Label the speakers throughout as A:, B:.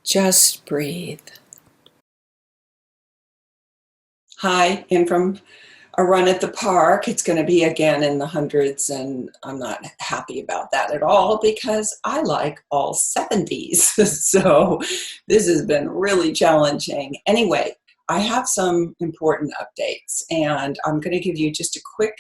A: Just breathe.
B: Hi, in from a run at the park. It's going to be again in the hundreds, and I'm not happy about that at all because I like all 70s. So this has been really challenging. Anyway, I have some important updates, and I'm going to give you just a quick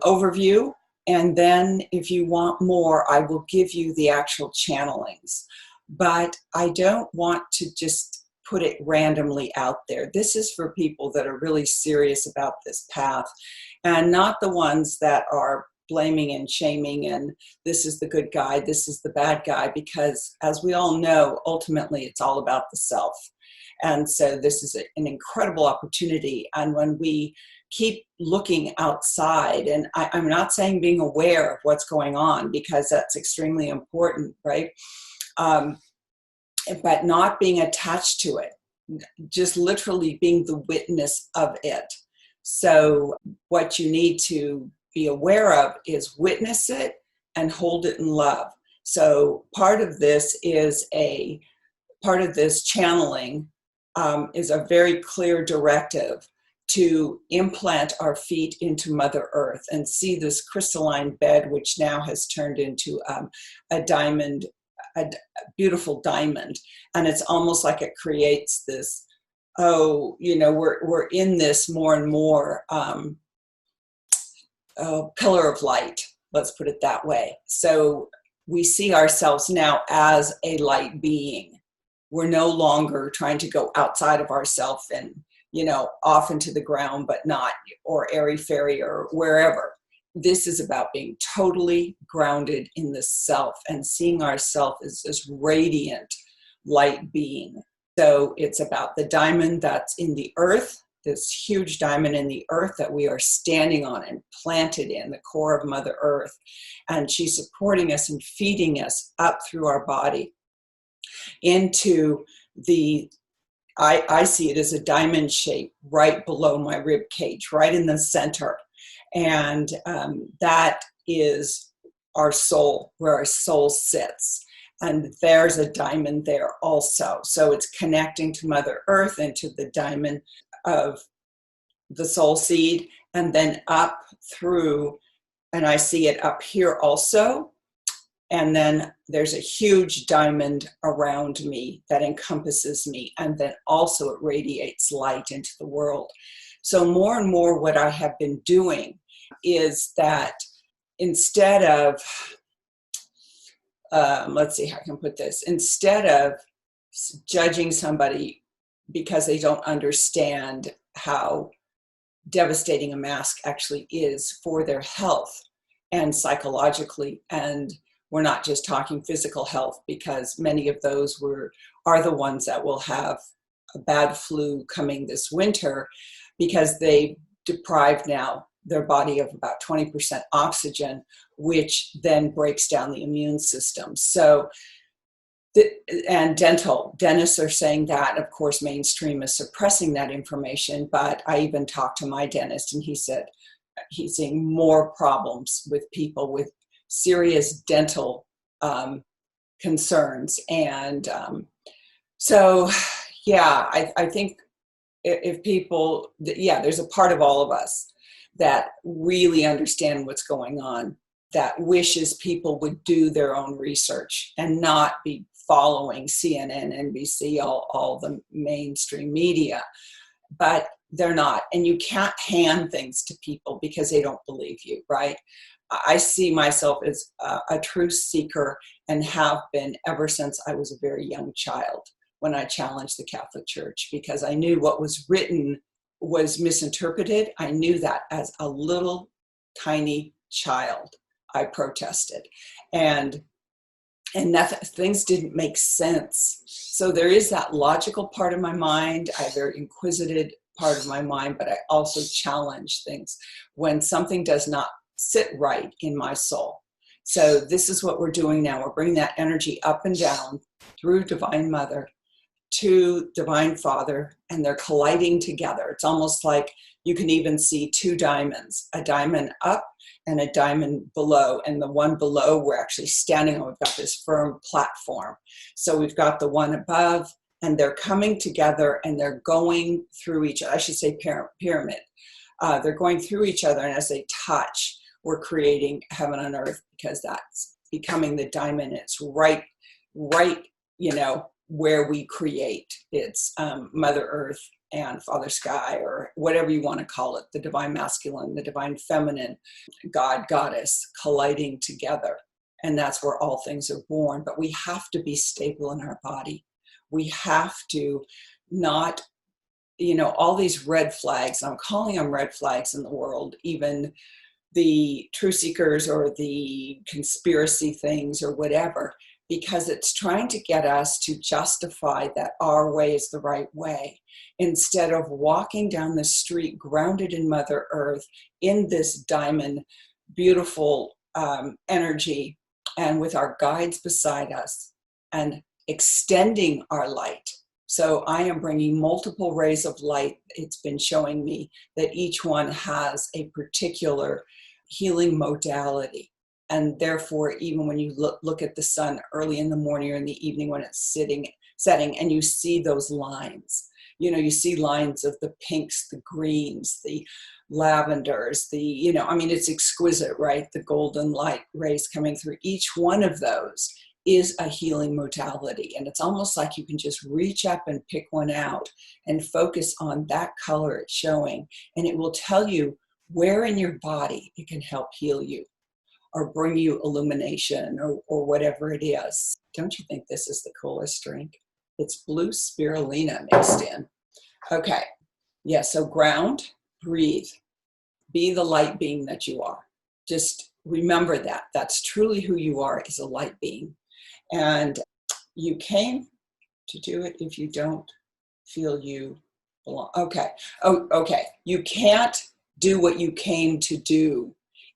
B: overview. And then if you want more, I will give you the actual channelings. But I don't want to just put it randomly out there. This is for people that are really serious about this path and not the ones that are blaming and shaming and this is the good guy, this is the bad guy, because as we all know, ultimately it's all about the self. And so this is an incredible opportunity. And when we keep looking outside, and I'm not saying being aware of what's going on because that's extremely important, right? But not being attached to it, just literally being the witness of it. So what you need to be aware of is witness it and hold it in love. So part of this channeling is a very clear directive to implant our feet into Mother Earth and see this crystalline bed, which now has turned into a diamond, a beautiful diamond. And it's almost like it creates this, we're in this more and more pillar of light, let's put it that way. So we see ourselves now as a light being. We're no longer trying to go outside of ourselves and, off into the ground, but not, or airy-fairy or wherever. This is about being totally grounded in the self and seeing ourselves as this radiant light being. So it's about the diamond that's in the earth, this huge diamond in the earth that we are standing on and planted in the core of Mother Earth. And she's supporting us and feeding us up through our body into I see it as a diamond shape right below my rib cage, right in the center. And that is our soul, where our soul sits. And there's a diamond there also. So it's connecting to Mother Earth and to the diamond of the soul seed, and then up through, and I see it up here also. And then there's a huge diamond around me that encompasses me. And then also it radiates light into the world. So more and more what I have been doing is that instead of, let's see how I can put this, instead of judging somebody because they don't understand how devastating a mask actually is for their health and psychologically, and we're not just talking physical health, because many of those are the ones that will have a bad flu coming this winter because they deprived now their body of about 20% oxygen, which then breaks down the immune system. So, and dentists are saying that, of course, mainstream is suppressing that information, but I even talked to my dentist and he said he's seeing more problems with people with serious dental concerns. And so, yeah, I think if people, there's a part of all of us that really understand what's going on, that wishes people would do their own research and not be following CNN, NBC, all the mainstream media. But they're not. And you can't hand things to people because they don't believe you, right? I see myself as a truth seeker and have been ever since I was a very young child when I challenged the Catholic Church, because I knew what was written was misinterpreted. I knew that as a little tiny child. I protested. And things didn't make sense. So there is that logical part of my mind. I have a very inquisitive part of my mind, but I also challenge things when something does not sit right in my soul. So this is what we're doing now. We're bringing that energy up and down through Divine Mother to Divine Father, and they're colliding together. It's almost like, You can even see two diamonds, a diamond up and a diamond below. And the one below, we're actually standing on. We've got this firm platform. So we've got the one above, and they're coming together and they're going through each, I should say pyramid. They're going through each other, and as they touch, we're creating heaven on earth, because that's becoming the diamond. It's right, where we create. It's Mother Earth and Father Sky, or whatever you want to call it, the divine masculine, the divine feminine, God, goddess, colliding together. And that's where all things are born. But we have to be stable in our body. We have to not, all these red flags, I'm calling them red flags in the world, even the truth seekers or the conspiracy things or whatever, because it's trying to get us to justify that our way is the right way, instead of walking down the street grounded in Mother Earth, in this diamond, beautiful energy, and with our guides beside us, and extending our light. So I am bringing multiple rays of light. It's been showing me that each one has a particular healing modality. And therefore, even when you look at the sun early in the morning or in the evening when it's setting, and you see those lines, you see lines of the pinks, the greens, the lavenders, it's exquisite, right? The golden light rays coming through. Each one of those is a healing modality. And it's almost like you can just reach up and pick one out and focus on that color it's showing. And it will tell you where in your body it can help heal you or bring you illumination or whatever it is. Don't you think this is the coolest drink? It's blue spirulina mixed in. Okay. Yeah, so ground, breathe, be the light being that you are. Just remember that. That's truly who you are, is a light being. And you came to do it if you don't feel you belong. Okay. Oh, okay. You can't do what you came to do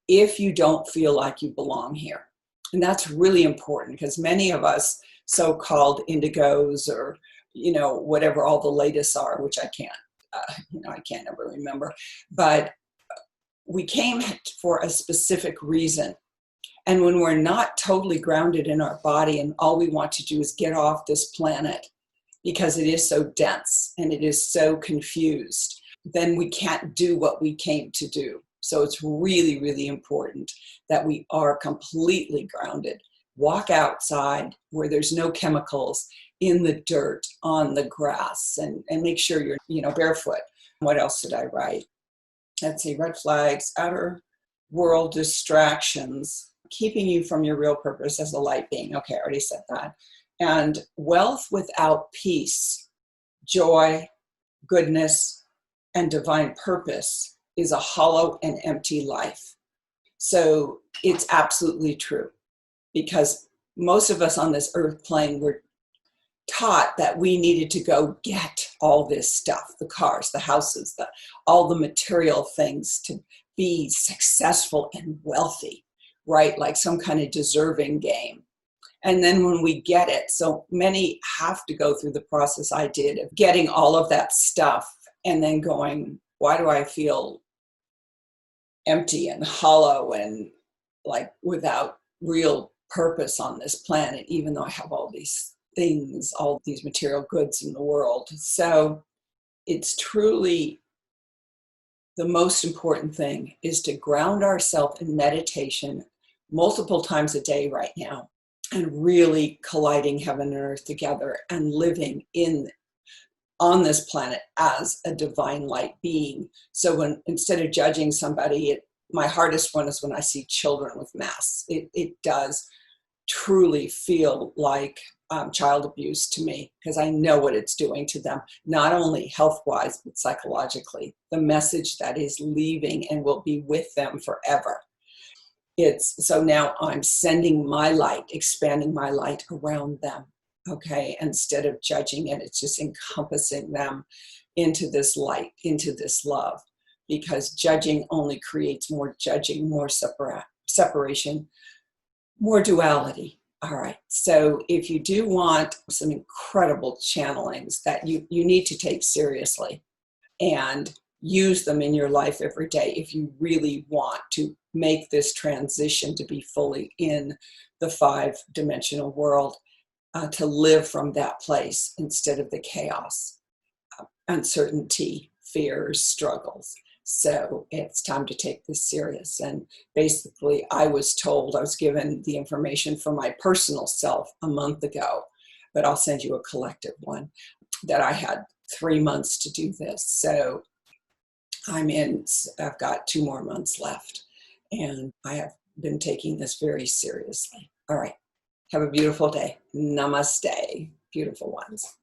B: if you don't feel like you belong here. And that's really important, because many of us so-called indigos, or, whatever all the latest are, which I can't, I can't ever remember, but we came for a specific reason. And when we're not totally grounded in our body and all we want to do is get off this planet because it is so dense and it is so confused, then we can't do what we came to do. So it's really, really important that we are completely grounded. Walk outside where there's no chemicals, in the dirt, on the grass, and make sure you're, barefoot. What else did I write? Let's see, red flags, outer world distractions, keeping you from your real purpose as a light being. Okay, I already said that. And wealth without peace, joy, goodness, and divine purpose is a hollow and empty life. So it's absolutely true, because most of us on this earth plane were taught that we needed to go get all this stuff, the cars, the houses, all the material things, to be successful and wealthy, right? Like some kind of deserving game. And then when we get it, so many have to go through the process I did of getting all of that stuff and then going, why do I feel empty and hollow and like without real purpose on this planet, even though I have all these things, all these material goods in the world? So it's truly the most important thing is to ground ourselves in meditation multiple times a day right now, and really colliding heaven and earth together and living on this planet as a divine light being. So when, instead of judging somebody, my hardest one is when I see children with masks. It does truly feel like child abuse to me, because I know what it's doing to them, not only health-wise, but psychologically. The message that is leaving and will be with them forever. So now I'm sending my light, expanding my light around them, okay? Instead of judging it, it's just encompassing them into this light, into this love, because judging only creates more judging, more separation, more duality. All right, so if you do want some incredible channelings that you need to take seriously, and use them in your life every day if you really want to make this transition to be fully in the 5-dimensional world, to live from that place instead of the chaos, uncertainty, fears, struggles. So it's time to take this serious. And basically, I was given the information for my personal self a month ago, but I'll send you a collective one, that I had 3 months to do this. So I've got 2 more months left, and I have been taking this very seriously. All right. Have a beautiful day. Namaste, beautiful ones.